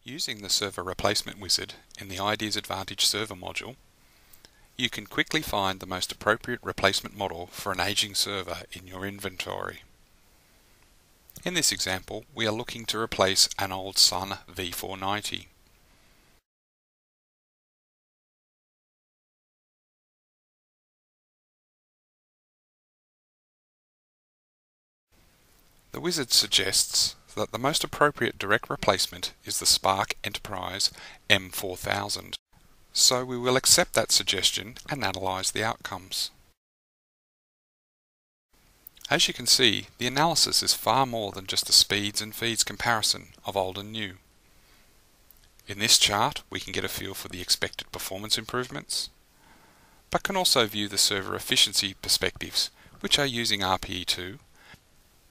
Using the Server Replacement Wizard in the IDEAS Advantage Server module, you can quickly find the most appropriate replacement model for an aging server in your inventory. In this example, we are looking to replace an old Sun V490. The wizard suggests that the most appropriate direct replacement is the SPARC Enterprise M4000. So we will accept that suggestion and analyse the outcomes. As you can see, the analysis is far more than just a speeds and feeds comparison of old and new. In this chart, we can get a feel for the expected performance improvements, but can also view the server efficiency perspectives, which are using RPE2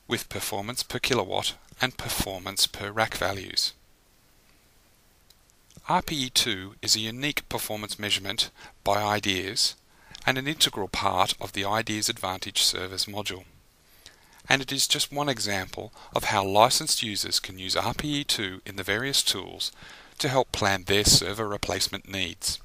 with performance per kilowatt and performance per rack values. RPE2 is a unique performance measurement by IDEAS and an integral part of the IDEAS Advantage Servers module. And it is just one example of how licensed users can use RPE2 in the various tools to help plan their server replacement needs.